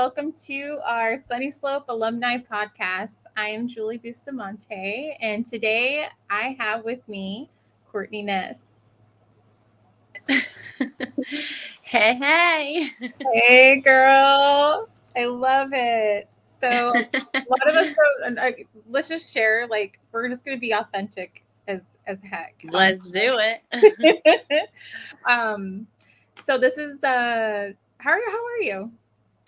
welcome to our Sunnyslope Alumni podcast. I am Julie Bustamante, and today I have with me Courtney Ness. Hey. Hey, girl. I love it. So, a lot of us, let's just share, like, we're just going to be authentic as heck. Let's do it. um, so this is, how are you?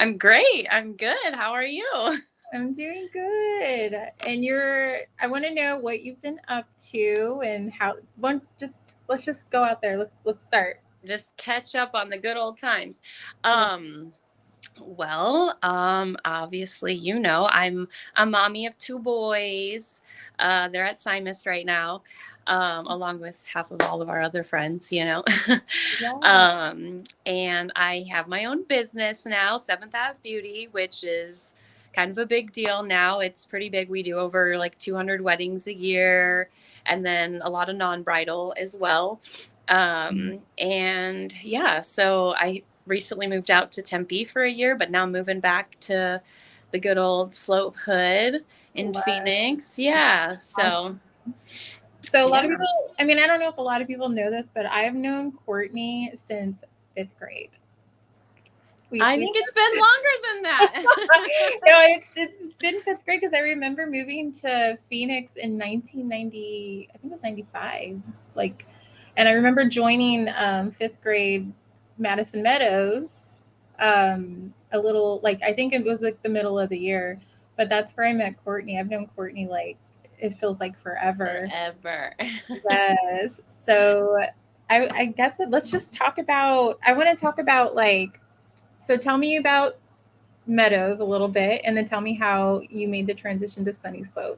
I'm great. I'm good. How are you? I'm doing good. And I want to know what you've been up to and how let's just go out there. Let's start. Just catch up on the good old times. Yeah. Obviously, I'm a mommy of two boys. They're at Simus right now, along with half of all of our other friends. Yeah. And I have my own business now, Seventh Ave Beauty, which is kind of a big deal now. It's pretty big. We do over like 200 weddings a year, and then a lot of non-bridal as well. And yeah, so I recently moved out to Tempe for a year, but now moving back to the good old Slope Hood in Phoenix. Yeah. Awesome. So a lot of Yeah. people, I mean, I don't know if a lot of people know this, but I've known Courtney since fifth grade. I think it's been longer than that. No, it's been fifth grade because I remember moving to Phoenix in 1990. I think it was 95. Like, and I remember joining fifth grade Madison Meadows. A little like I think it was like the middle of the year, but that's where I met Courtney. I've known Courtney like it feels like forever. Forever. Yes. So I guess that let's just talk about. I want to talk about like. So tell me about Meadows a little bit, and then tell me how you made the transition to Sunnyslope.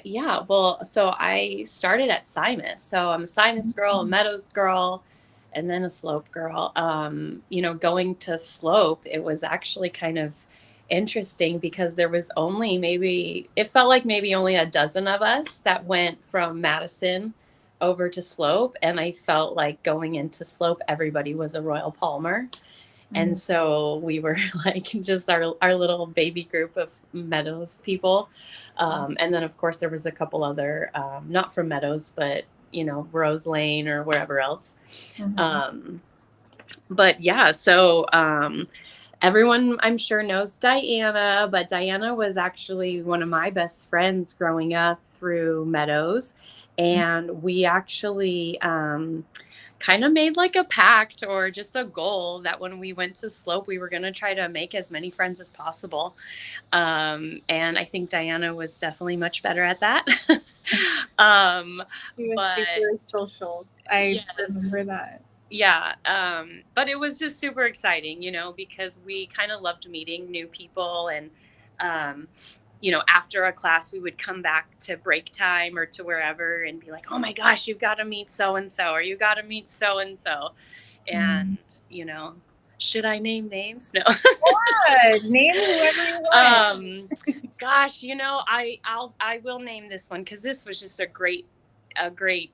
Yeah, well, so I started at Simus. So I'm a Simus girl, a Meadows girl, and then a Slope girl. Going to Slope, it was actually kind of interesting because there was it felt like maybe only a dozen of us that went from Madison over to Slope. And I felt like going into Slope, everybody was a Royal Palmer. And so we were like just our little baby group of Meadows people. And then, of course, there was a couple other, not from Meadows, but, Rose Lane or wherever else. But yeah, so everyone I'm sure knows Diana, but Diana was actually one of my best friends growing up through Meadows. And we actually kind of made like a pact or just a goal that when we went to Slope, we were going to try to make as many friends as possible. And I think Diana was definitely much better at that. She was super social. I remember that. Yeah. But it was just super exciting, because we kind of loved meeting new people. And, after a class, we would come back to break time or to wherever and be like, oh my gosh, you've got to meet so-and-so, or you got to meet so-and-so. And, should I name names? No. Name whoever you want. Gosh, I will name this one because this was just a great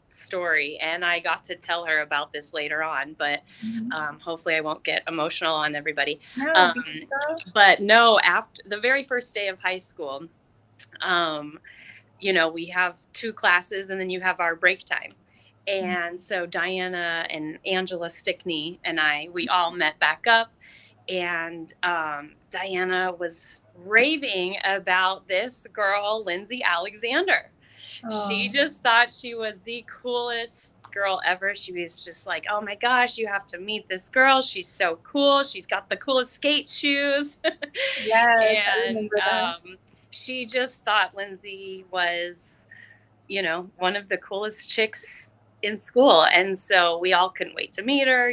story, and I got to tell her about this later on, but hopefully I won't get emotional on everybody. No, but no, after the very first day of high school, we have 2 classes and then you have our break time. And so Diana and Angela Stickney and we all met back up, and Diana was raving about this girl, Lindsay Alexander. She just thought she was the coolest girl ever. She was just like, oh my gosh, you have to meet this girl. She's so cool. She's got the coolest skate shoes. Yes, and I remember that. She just thought Lindsay was, one of the coolest chicks in school. And so we all couldn't wait to meet her,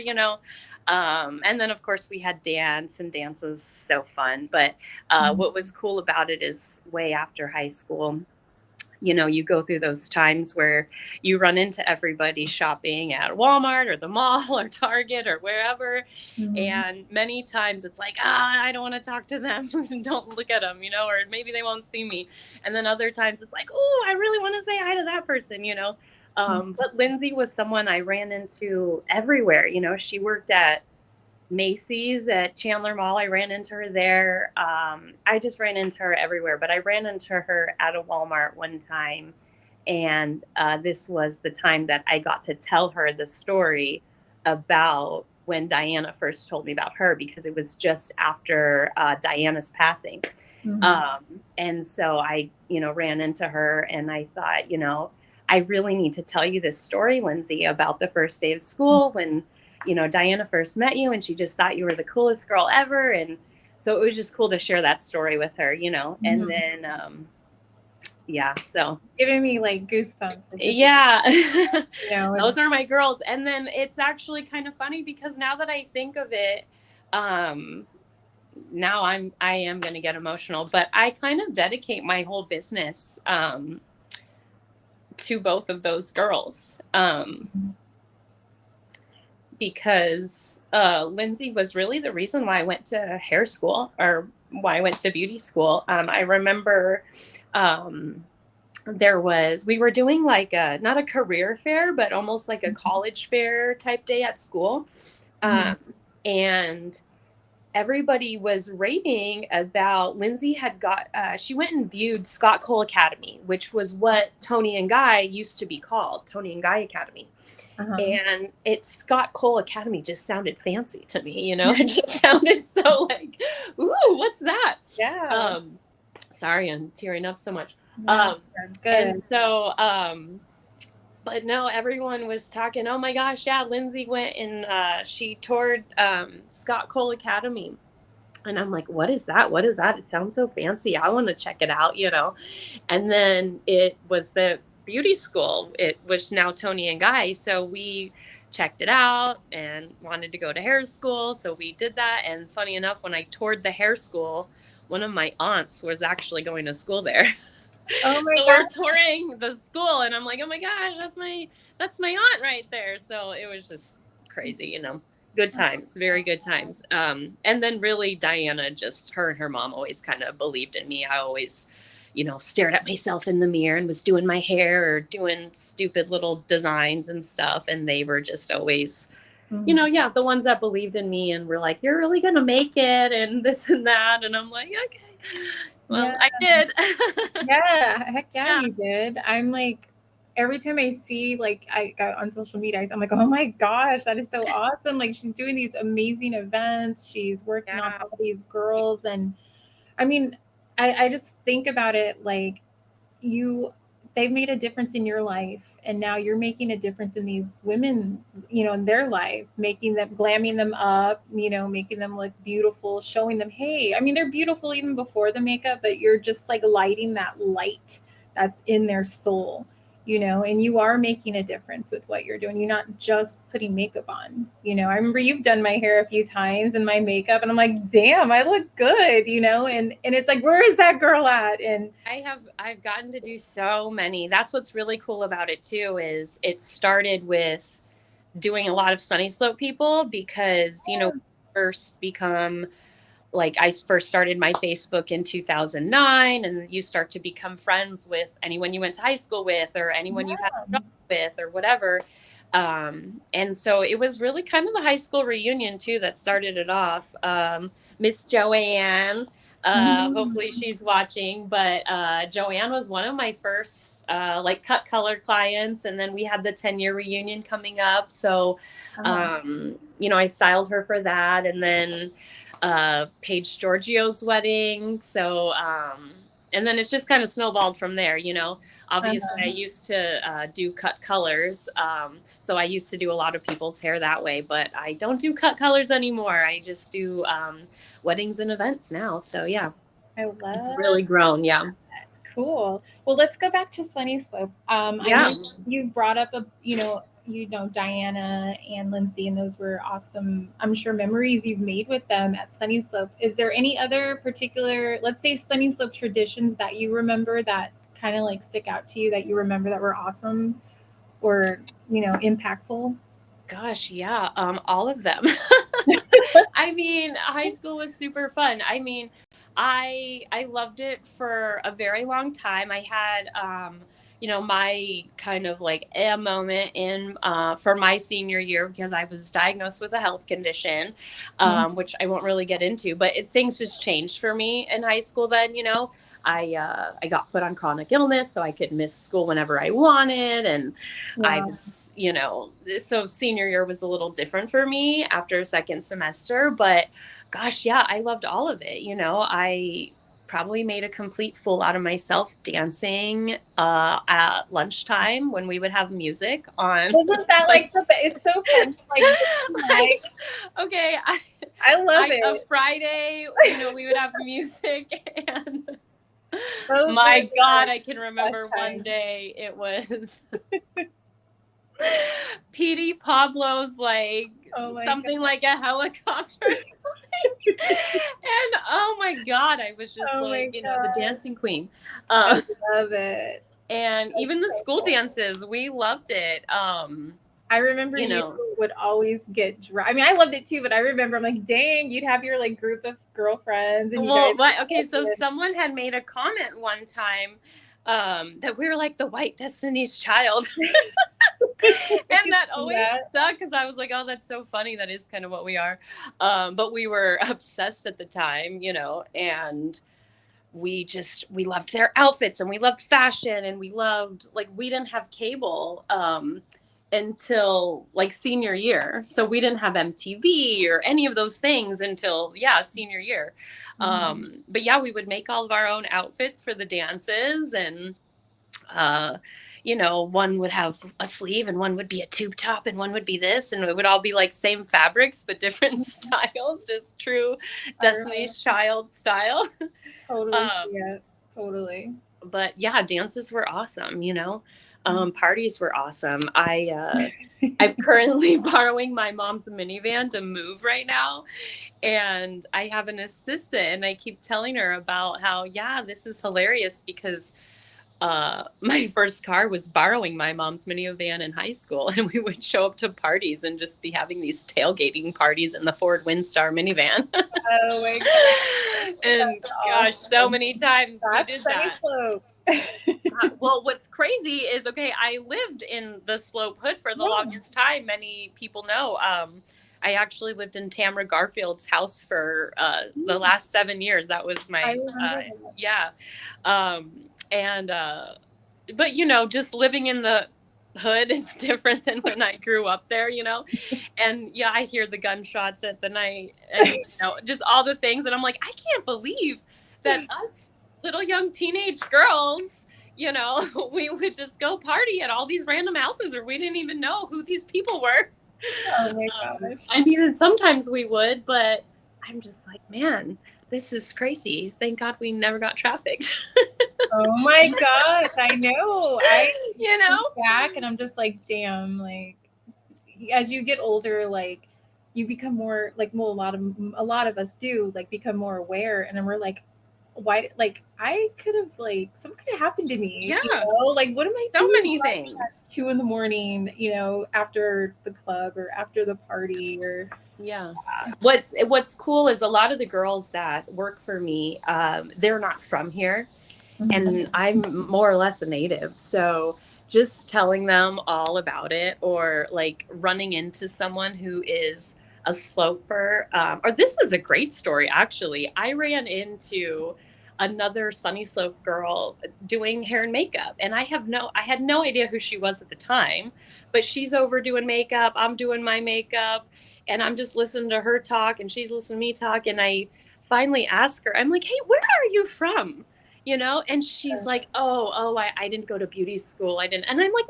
and then, of course, we had dance, and dance was so fun. But what was cool about it is way after high school, you go through those times where you run into everybody shopping at Walmart or the mall or Target or wherever. And many times it's like, I don't want to talk to them. Don't look at them, or maybe they won't see me. And then other times it's like, oh, I really want to say hi to that person, But Lindsay was someone I ran into everywhere. She worked at Macy's at Chandler Mall. I ran into her there. I just ran into her everywhere, but I ran into her at a Walmart one time. And this was the time that I got to tell her the story about when Diana first told me about her, because it was just after Diana's passing. And so I, ran into her and I thought, I really need to tell you this story, Lindsay, about the first day of school when, Diana first met you and she just thought you were the coolest girl ever. And so it was just cool to share that story with her, and then, yeah, so Giving me like goosebumps. Like, yeah, it's those are my girls. And then it's actually kind of funny because now that I think of it, now I am going to get emotional, but I kind of dedicate my whole business to both of those girls, because Lindsay was really the reason why I went to hair school, or why I went to beauty school. I remember we were doing like not a career fair, but almost like a college fair type day at school. And everybody was raving about Lindsay had got, she went and viewed Scott Cole Academy, which was what Tony and Guy used to be called, Tony and Guy Academy. And Scott Cole Academy just sounded fancy to me, it just sounded so like, ooh, what's that? Yeah. Sorry, I'm tearing up so much. Good. And so, but no, everyone was talking, oh my gosh, yeah, Lindsay went and she toured Scott Cole Academy. And I'm like, what is that? What is that? It sounds so fancy. I want to check it out, And then it was the beauty school. It was now Tony and Guy. So we checked it out and wanted to go to hair school. So we did that. And funny enough, when I toured the hair school, one of my aunts was actually going to school there. Oh my so gosh. we're touring the school and I'm like, oh my gosh, that's my aunt right there. So it was just crazy, good times, very good times. And then really Diana, just her and her mom always kind of believed in me. I always, stared at myself in the mirror and was doing my hair or doing stupid little designs and stuff. And they were just always, the ones that believed in me and were like, you're really going to make it and this and that. And I'm like, okay. Well, I did. Yeah, heck yeah, you did. I'm like, every time I see, like, I got on social media, I'm like, oh my gosh, that is so awesome. Like, she's doing these amazing events. She's working on all these girls. And I mean, I just think about it like they've made a difference in your life. And now you're making a difference in these women, in their life, glamming them up, making them look beautiful, showing them, hey, I mean, they're beautiful even before the makeup, but you're just like lighting that light that's in their soul, and you are making a difference with what you're doing. You're not just putting makeup on. I remember you've done my hair a few times and my makeup, and I'm like, damn, I look good, and it's like, where is that girl at? And I've gotten to do so many. That's what's really cool about it too, is it started with doing a lot of Sunnyslope people because, first become like, I first started my Facebook in 2009, and you start to become friends with anyone you went to high school with or anyone you've had a job with or whatever. And so it was really kind of the high school reunion too that started it off. Miss Joanne, hopefully she's watching, but Joanne was one of my first like cut color clients, and then we had the 10-year reunion coming up. So, I styled her for that, and then Paige Giorgio's wedding. So, and then it's just kind of snowballed from there, Obviously, I used to do cut colors. So I used to do a lot of people's hair that way, but I don't do cut colors anymore. I just do weddings and events now. So yeah, it's really grown. Yeah. Cool. Well, let's go back to Sunnyslope. I know you brought up Diana and Lindsay, and those were awesome, I'm sure, memories you've made with them at Sunnyslope. Is there any other particular, let's say, Sunnyslope traditions that you remember that kind of like stick out to you, that you remember that were awesome or, impactful? Gosh, yeah. All of them. I mean, high school was super fun. I mean, I loved it for a very long time. I had my kind of like a moment in for my senior year, because I was diagnosed with a health condition, which I won't really get into, but things just changed for me in high school then. I got put on chronic illness so I could miss school whenever I wanted. And I Wow. was, so senior year was a little different for me after second semester. But gosh, yeah, I loved all of it. I probably made a complete fool out of myself dancing at lunchtime when we would have music on. Isn't that like it's so fun to like like, okay, I love it. A Friday, we would have music, and Those my God, I can remember one time. day it was Petey Pablo's like something like a helicopter or something. And oh my God, I was just the dancing queen. I love it. And that's even the school dances, we loved it. I remember you would always get drunk. I mean, I loved it too, but I remember I'm like, dang, you'd have your like group of girlfriends and so someone had made a comment one time that we were like the white Destiny's Child. And that always stuck, because I was like, oh, that's so funny. That is kind of what we are. But we were obsessed at the time, and we loved their outfits, and we loved fashion, and we loved, like, we didn't have cable until like senior year. So we didn't have MTV or any of those things until senior year. But yeah, we would make all of our own outfits for the dances, and one would have a sleeve, and one would be a tube top, and one would be this, and it would all be like same fabrics but different styles, just true Destiny's Child style. Totally. Totally. But yeah, dances were awesome. Parties were awesome. I'm currently borrowing my mom's minivan to move right now, and I have an assistant, and I keep telling her about how, this is hilarious, because my first car was borrowing my mom's minivan in high school, and we would show up to parties and just be having these tailgating parties in the Ford Windstar minivan. Oh my God. And gosh, so many times we did that. Well, what's crazy is, I lived in the Slope Hood for the longest time. Many people know. I actually lived in Tamara Garfield's house for the last 7 years. That was my but just living in the hood is different than when I grew up there, and I hear the gunshots at the night, and just all the things, and I'm like, I can't believe that us little young teenage girls, we would just go party at all these random houses where we didn't even know who these people were. Oh my gosh. I mean, sometimes we would, but I'm just like, man, this is crazy. Thank God we never got trafficked. Oh my gosh, I know. I look back and I'm just like, damn, like as you get older, like you become more like, well, a lot of us do, like, become more aware, and then we're like, why, like, I could have, like, something could have happened to me. Like, what am I doing? So many things at 2 a.m, after the club or after the party, or what's cool is a lot of the girls that work for me, they're not from here. And I'm more or less a native. So just telling them all about it, or like running into someone who is a sloper, or this is a great story, actually. I ran into another Sunnyslope girl doing hair and makeup, and I had no idea who she was at the time, but she's over doing makeup, I'm doing my makeup, and I'm just listening to her talk, and she's listening to me talk, and I finally ask her, I'm like, hey, where are you from? And she's like, I didn't go to beauty school. I didn't. And I'm like,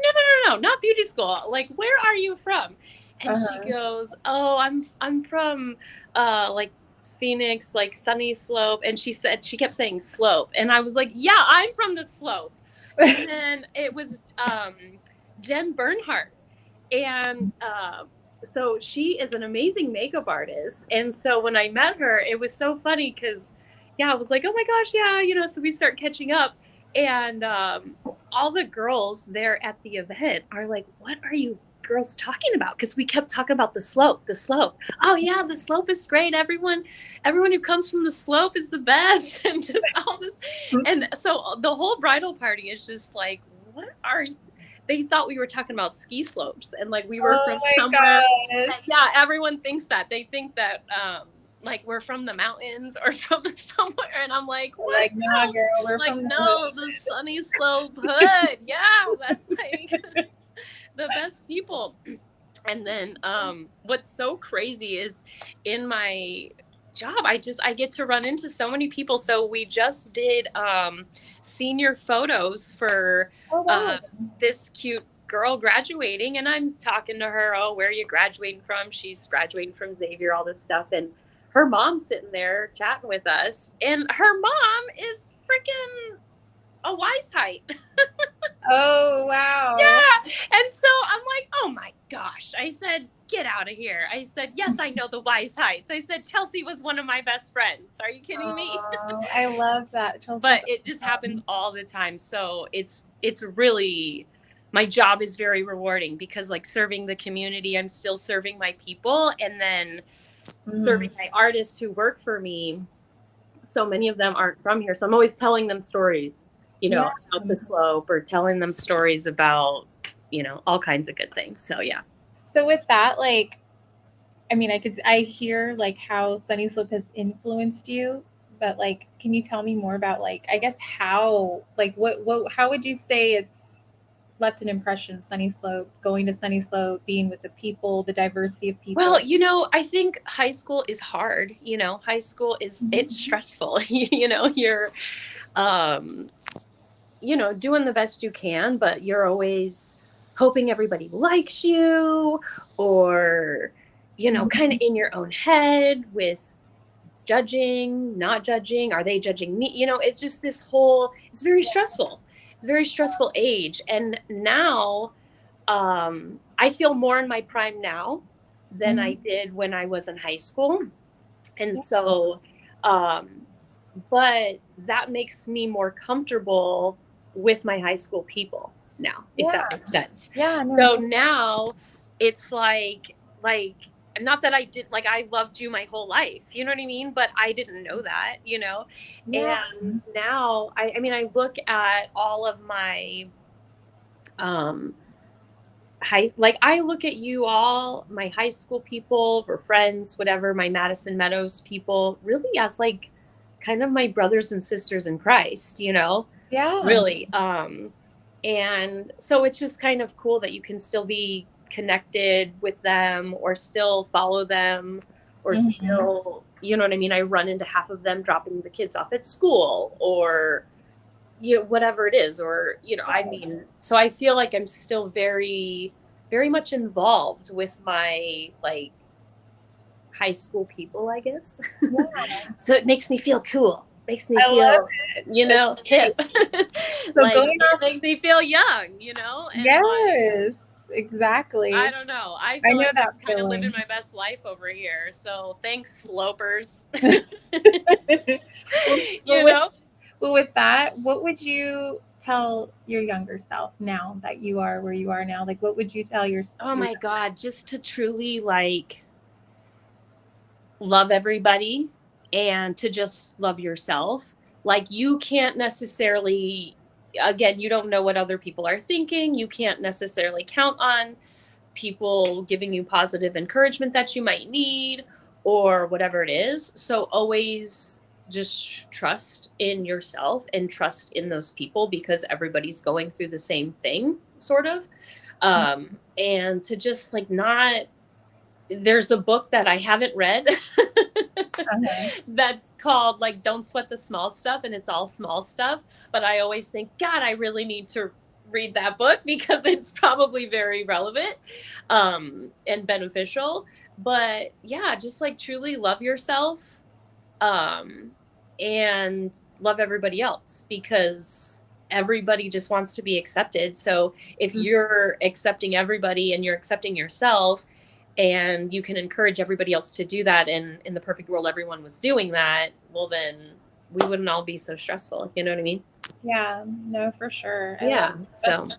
no, not beauty school. Like, where are you from? And she goes, oh, I'm from like Phoenix, like Sunnyslope. And she kept saying Slope. And I was like, yeah, I'm from the Slope. And then it was Jen Bernhardt. And so she is an amazing makeup artist. And so when I met her, it was so funny, because I was like, oh my gosh, so we start catching up, and all the girls there at the event are like, what are you girls talking about? Because we kept talking about the slope. Oh yeah, the slope is great. Everyone who comes from the slope is the best, and just all this. And so the whole bridal party is just like, what they thought we were talking about ski slopes, and like we were Oh from my somewhere. gosh. Yeah, everyone thinks that. They think that like we're from the mountains or from somewhere, and I'm like, what? Like, nah, No. girl, we're Like, from the no, the Sunnyslope hood. Yeah, that's like the best people. And then what's so crazy is in my job, I get to run into so many people. So we just did senior photos for Oh wow. this cute girl graduating, and I'm talking to her, oh, where are you graduating from? She's graduating from Xavier, all this stuff. And her mom's sitting there chatting with us, and her mom is freaking a wise height. Oh wow. Yeah. And so I'm like, oh my gosh. I said, get out of here. I said, yes, I know the Wise Heights. I said, Chelsea was one of my best friends. Are you kidding me? Oh, I love that. Chelsea's But it just happens all the time. So it's really, my job is very rewarding because like serving the community, I'm still serving my people, and then serving my artists who work for me. So many of them aren't from here. So I'm always telling them stories, you know, about the slope, or telling them stories about, you know, all kinds of good things. So yeah. So with that, like, I mean, I hear like how Sunnyslope has influenced you, but like, can you tell me more about like, I guess how, like, how would you say it's left an impression, Sunnyslope, going to Sunnyslope, being with the people, the diversity of people? Well, you know, I think high school is hard. You know, high school is, it's stressful. You know, you're, you know, doing the best you can, but you're always hoping everybody likes you, or, you know, kind of in your own head with judging, not judging. Are they judging me? You know, it's just this whole, it's very stressful. It's a very stressful age. And now, I feel more in my prime now than I did when I was in high school. And so, but that makes me more comfortable with my high school people now, if that makes sense. Yeah. No, So now it's like, not that I did, like, I loved you my whole life, you know what I mean? But I didn't know that, you know? yeah. And now, I mean, I look at all of my, I look at you all, my high school people or friends, whatever, my Madison Meadows people, really as like kind of my brothers and sisters in Christ, you know? Yeah. Really. And so it's just kind of cool that you can still be connected with them, or still follow them, or still, you know what I mean? I run into half of them dropping the kids off at school, or, you know, whatever it is, or, you know, I mean, so I feel like I'm still very, very much involved with my like high school people, I guess. Yeah. So it makes me feel cool. Makes me feel, you know, hip. Like, it makes me feel young, you know? And yes, like, exactly. I don't know. I feel know like that I'm kind of living my best life over here. So thanks, slopers. Well, with that, what would you tell your younger self now that you are where you are now? Like, what would you tell yourself? Oh my God, just to truly like love everybody, and to just love yourself. Like, you can't necessarily, again, you don't know what other people are thinking. You can't necessarily count on people giving you positive encouragement that you might need, or whatever it is. So always just trust in yourself and trust in those people, because everybody's going through the same thing, sort of. And to just like not, there's a book that I haven't read that's called like Don't Sweat the Small Stuff, and it's all small stuff. But I always think, God, I really need to read that book, because it's probably very relevant and beneficial. But yeah, just like truly love yourself, and love everybody else, because everybody just wants to be accepted. So if you're accepting everybody and you're accepting yourself, and you can encourage everybody else to do that, and in the perfect world everyone was doing that, well, then we wouldn't all be so stressful, you know what I mean? Yeah, no, for sure. Yeah. So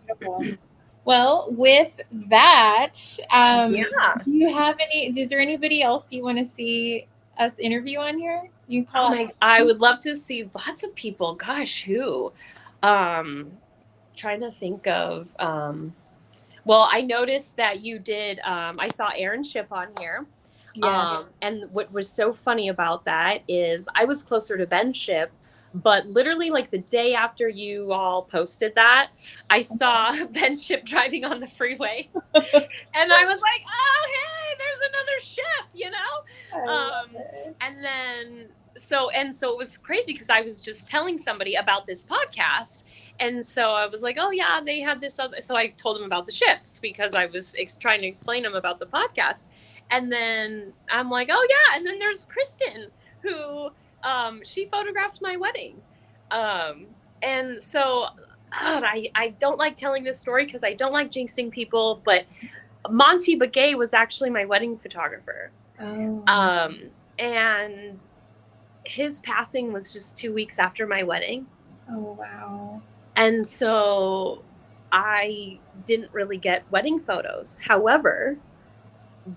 well, with that, yeah. Do you have any, is there anybody else you want to see us interview on here? You call I would love to see lots of people. Gosh, who? trying to think of, well, I noticed that you did, I saw Aaron Ship on here. Yes. And what was so funny about that is I was closer to Ben Ship, but literally like the day after you all posted that, I saw Ben Ship driving on the freeway. And I was like, oh, hey, there's another Ship, you know? I love it. And then, so it was crazy because I was just telling somebody about this podcast. And so I was like, oh, yeah, they had this other. So I told them about the ships because I was trying to explain them about the podcast. And then I'm like, oh, yeah. And then there's Kristen, who she photographed my wedding. And so I don't like telling this story because I don't like jinxing people. But Monty Begay was actually my wedding photographer. Oh. And his passing was just 2 weeks after my wedding. Oh, wow. And so I didn't really get wedding photos. However,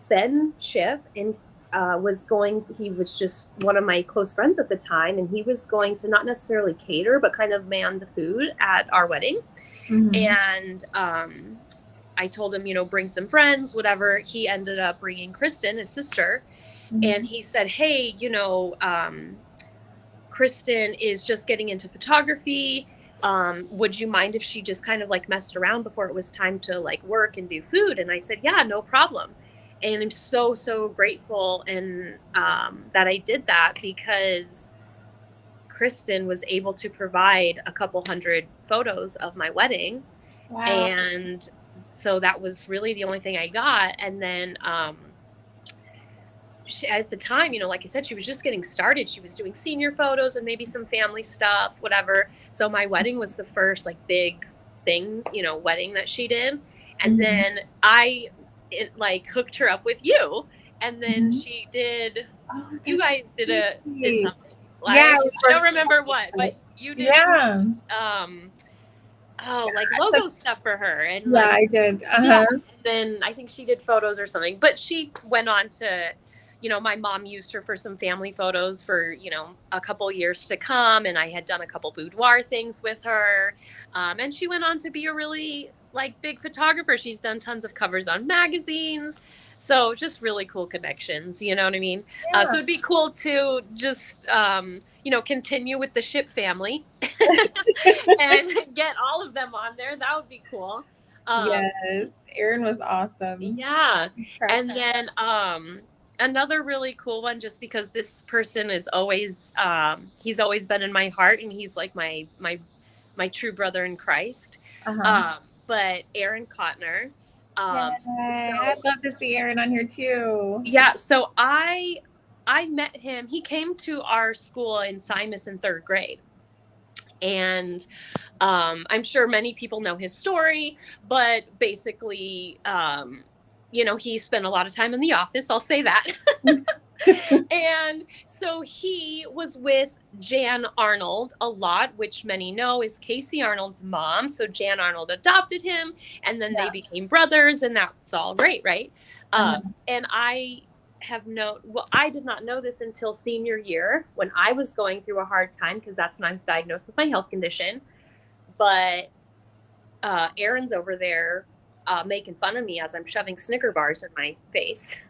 Ben Ship he was just one of my close friends at the time, and he was going to not necessarily cater, but kind of man the food at our wedding. Mm-hmm. And I told him, bring some friends, whatever. He ended up bringing Kristen, his sister, mm-hmm. and he said, hey, Kristen is just getting into photography. Would you mind if she just kind of like messed around before it was time to like work and do food? And I said, yeah, no problem. And I'm so, so grateful and that I did that because Kristen was able to provide a couple hundred photos of my wedding. Wow. And so that was really the only thing I got. And then at the time, like I said, she was just getting started. She was doing senior photos and maybe some family stuff, whatever. So my wedding was the first like big thing, wedding that she did. And mm-hmm. then I hooked her up with you. And then mm-hmm. she did, you guys did something. Like, yeah, I don't remember what, but you did. Yeah. Logo stuff for her. And yeah, I did. Yeah, and then I think she did photos or something, but she went on to, my mom used her for some family photos for, a couple years to come. And I had done a couple boudoir things with her. And she went on to be a really big photographer. She's done tons of covers on magazines. So just really cool connections, you know what I mean? Yeah. So it'd be cool to just, continue with the Ship family and get all of them on there. That would be cool. Yes, Aaron was awesome. Yeah. And then another really cool one, just because this person is always, he's always been in my heart, and he's like my true brother in Christ. But Aaron Courtney. I'd love to see Aaron on here too. Yeah, so I met him. He came to our school in Simus in 3rd grade. And I'm sure many people know his story, but basically, he spent a lot of time in the office. I'll say that. And so he was with Jan Arnold a lot, which many know is Casey Arnold's mom. So Jan Arnold adopted him, and then they became brothers, and that's all great, right? And I did not know this until senior year when I was going through a hard time, because that's when I was diagnosed with my health condition. But Aaron's over there making fun of me as I'm shoving Snicker bars in my face.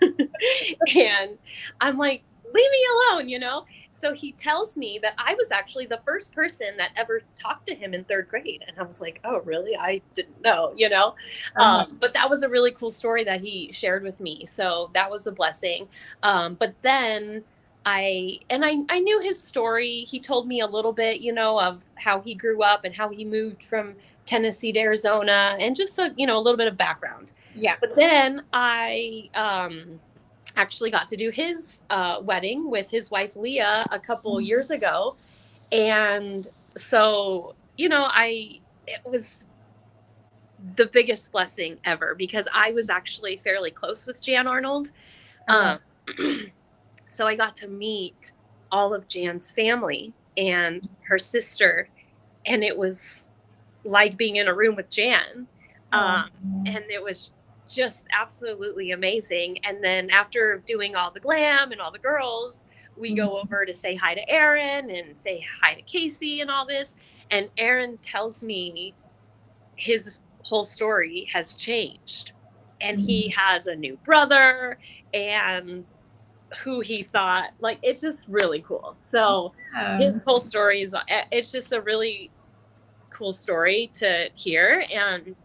And I'm like, leave me alone, So he tells me that I was actually the first person that ever talked to him in 3rd grade. And I was like, oh, really? I didn't know, But that was a really cool story that he shared with me. So that was a blessing. But then I knew his story. He told me a little bit, of how he grew up and how he moved from Tennessee to Arizona, and just a little bit of background. Yeah. But then I actually got to do his wedding with his wife Leah a couple years ago, and so it was the biggest blessing ever, because I was actually fairly close with Jan Arnold. So I got to meet all of Jan's family and her sister, and it was like being in a room with Jan. And it was just absolutely amazing. And then after doing all the glam and all the girls, we go over to say hi to Aaron and say hi to Casey and all this. And Aaron tells me his whole story has changed, and he has a new brother, and who he thought, like, it's just really cool. So his whole story is, it's just a really cool story to hear. And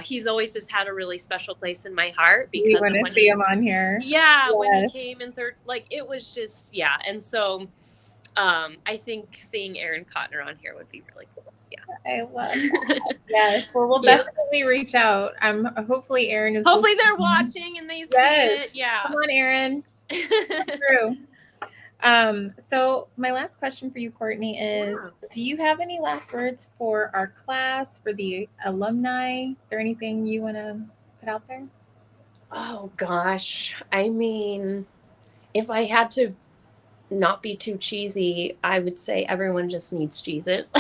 he's always just had a really special place in my heart because we want to see him on here. Yeah, yes. When he came in third, like, it was just, yeah. And so I think seeing Aaron Cotner on here would be really cool. Yeah, I love that. Yes, well, we'll definitely reach out. Hopefully Aaron is. Hopefully they're watching and they see it. Yeah, come on, Aaron. True. So my last question for you, Courtney, is: do you have any last words for our class, for the alumni? Is there anything you want to put out there? Oh gosh, I mean, if I had to not be too cheesy, I would say everyone just needs Jesus.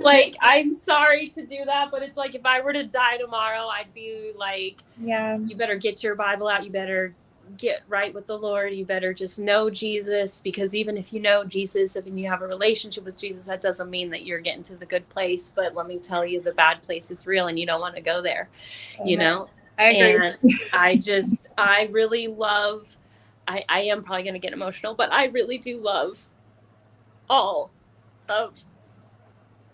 Like, I'm sorry to do that, but it's like, if I were to die tomorrow, I'd be like, yeah, you better get your Bible out. You better get right with the Lord. You better just know Jesus, because even if you know Jesus, if you have a relationship with Jesus, that doesn't mean that you're getting to the good place. But let me tell you, the bad place is real and you don't want to go there, you know? I agree. And I really love, I am probably going to get emotional, but I really do love all of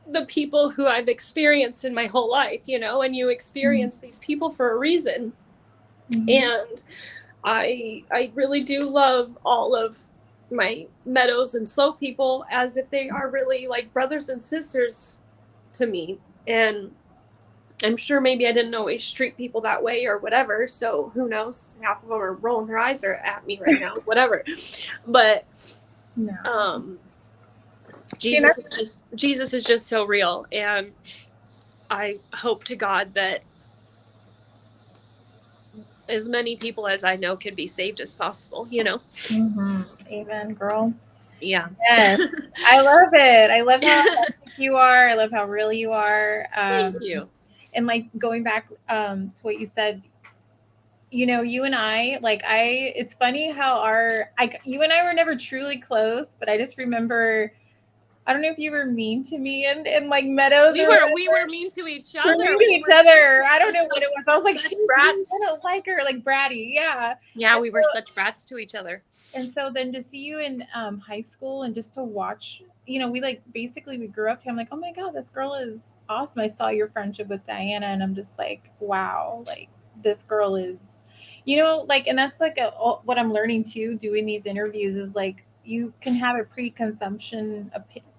the people who I've experienced in my whole life, you know, and you experience these people for a reason. And I really do love all of my Meadows and Slope people as if they are really like brothers and sisters to me. And I'm sure maybe I didn't always treat people that way or whatever. So who knows? Half of them are rolling their eyes at me right now, whatever. But Jesus is just so real. And I hope to God that as many people as I know can be saved as possible, you know? Amen, girl. Yeah. Yes. I love it. I love how authentic you are. I love how real you are. Thank you. And like going back to what you said, you know, you and I, like, it's funny how you and I were never truly close, but I just remember, I don't know if you were mean to me and like Meadows. We were mean to each other. I don't know what it was. I was like, she's brats. I don't like her, like bratty. Yeah. Yeah, we were such brats to each other. And so then to see you in high school and just to watch, you know, we grew up to, I'm like, oh my God, this girl is awesome. I saw your friendship with Diana and I'm just like, wow, like this girl is, you know, like, and that's like what I'm learning too, doing these interviews is like, you can have a preconception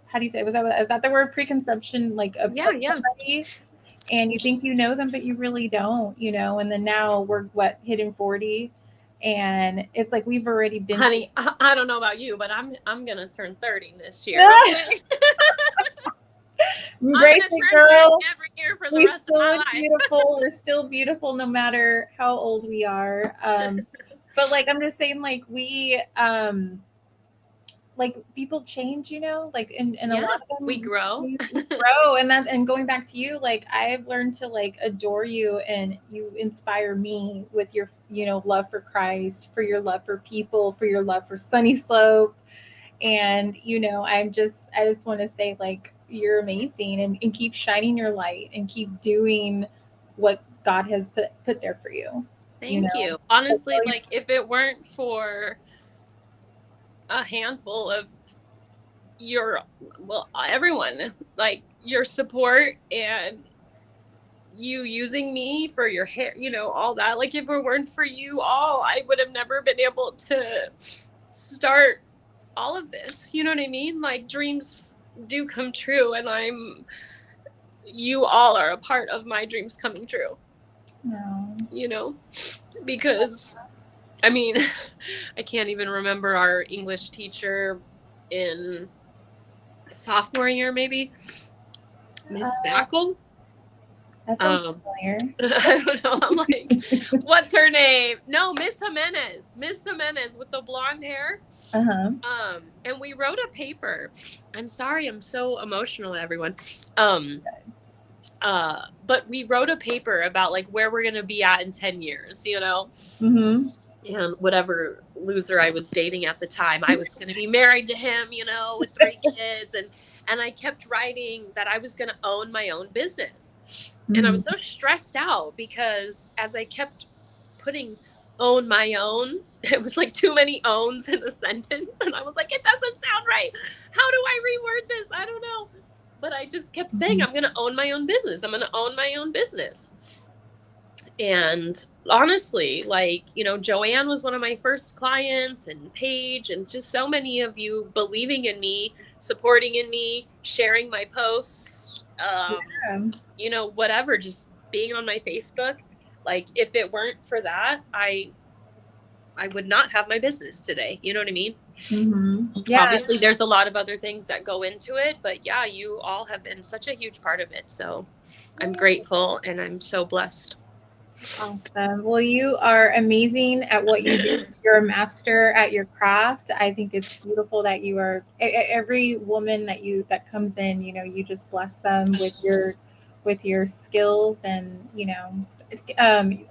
how do you say it? Is that the word, preconception? Like somebody, and you think you know them, but you really don't, you know? And then now we're hitting 40, and it's like we've already been. Honey, I don't know about you, but I'm gonna turn 30 this year. Embrace it, girl. Every year for the rest of my life. Beautiful. We're still beautiful no matter how old we are. But like I'm just saying, like we like people change, you know, like and a lot of them we grow. we grow. And going back to you, like I've learned to like adore you, and you inspire me with your, you know, love for Christ, for your love for people, for your love for Sunnyslope. And you know, I just want to say, like, you're amazing, and keep shining your light and keep doing what God has put there for you. Thank you. Honestly, like if it weren't for a handful of everyone, like your support and you using me for your hair, you know, all that, like if it weren't for you all, I would have never been able to start all of this. You know what I mean? Like dreams do come true, and you all are a part of my dreams coming true. You know, because I mean, I can't even remember our English teacher in sophomore year, maybe. Miss Spackle. That sounds familiar. I don't know. I'm like, what's her name? No, Miss Jimenez. Miss Jimenez with the blonde hair. And we wrote a paper. I'm sorry, I'm so emotional, everyone. But we wrote a paper about like where we're gonna be at in 10 years, you know. And whatever loser I was dating at the time, I was going to be married to him, you know, with 3 kids. And I kept writing that I was going to own my own business. And I was so stressed out because as I kept putting own my own, it was like too many owns in a sentence. And I was like, it doesn't sound right. How do I reword this? I don't know. But I just kept saying, I'm going to own my own business. I'm going to own my own business. And honestly, like, you know, Joanne was one of my first clients, and Paige, and just so many of you believing in me, supporting in me, sharing my posts, you know, whatever, just being on my Facebook. Like, if it weren't for that, I would not have my business today. You know what I mean? Yeah. Obviously, there's a lot of other things that go into it, but yeah, you all have been such a huge part of it. So I'm grateful, and I'm so blessed. Awesome. Well, you are amazing at what you do. You're a master at your craft. I think it's beautiful that you are, every woman that comes in, you know, you just bless them with your skills, and, you know,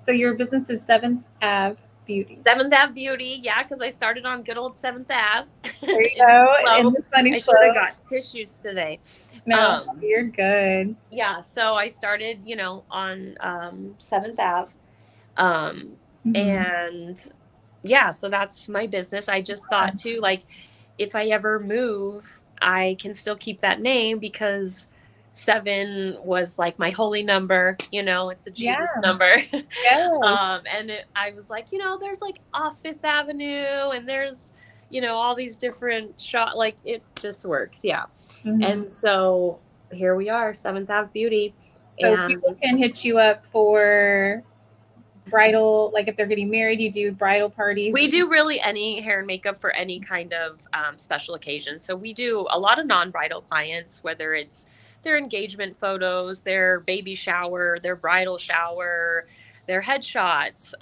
so your business is Seventh Ave Beauty. Seventh Ave Beauty, yeah, because I started on good old Seventh Ave. There you go. In the I should have got tissues today. No, you're good. Yeah, so I started, you know, on 7th Ave. And yeah, so that's my business. I just thought too, like, if I ever move, I can still keep that name because 7 was like my holy number, you know, it's a Jesus number. And I was like, you know, there's like off 5th Avenue, and there's, you know, all these different like, it just works. Yeah. And so here we are, 7th Ave Beauty. So people can hit you up for bridal, like if they're getting married, you do bridal parties. We do really any hair and makeup for any kind of special occasion. So we do a lot of non-bridal clients, whether it's their engagement photos, their baby shower, their bridal shower, their headshots.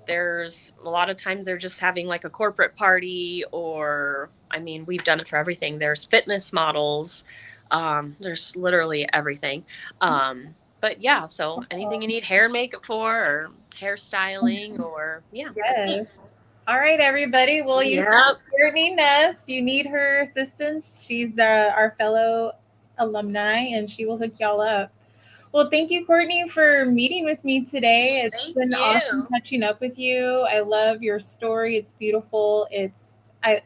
There's a lot of times they're just having like a corporate party, or, I mean, we've done it for everything. There's fitness models. There's literally everything. But yeah, so anything you need hair and makeup for, or hairstyling, or that's it. All right, everybody. Well, you have Courtney Ness. If you need her assistance, she's our fellow alumni, and she will hook y'all up. Well, thank you, Courtney, for meeting with me today. It's been awesome catching up with you. I love your story. It's beautiful. It's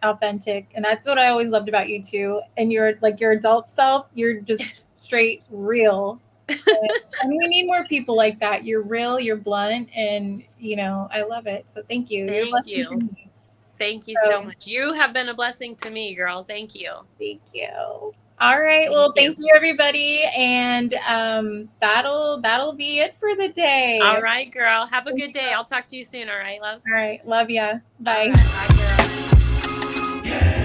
authentic, and that's what I always loved about you too. And you're like your adult self. You're just straight real. And we need more people like that. You're real, you're blunt, and, you know, I love it. So thank you. You're a blessing to me. Thank you so much. You have been a blessing to me, girl. Thank you. Thank you. All right. Well, thank you, everybody. And that'll be it for the day. All right, girl. Have a good day. I'll talk to you soon. All right, love? All right. Love ya. Bye. All right, bye, girl.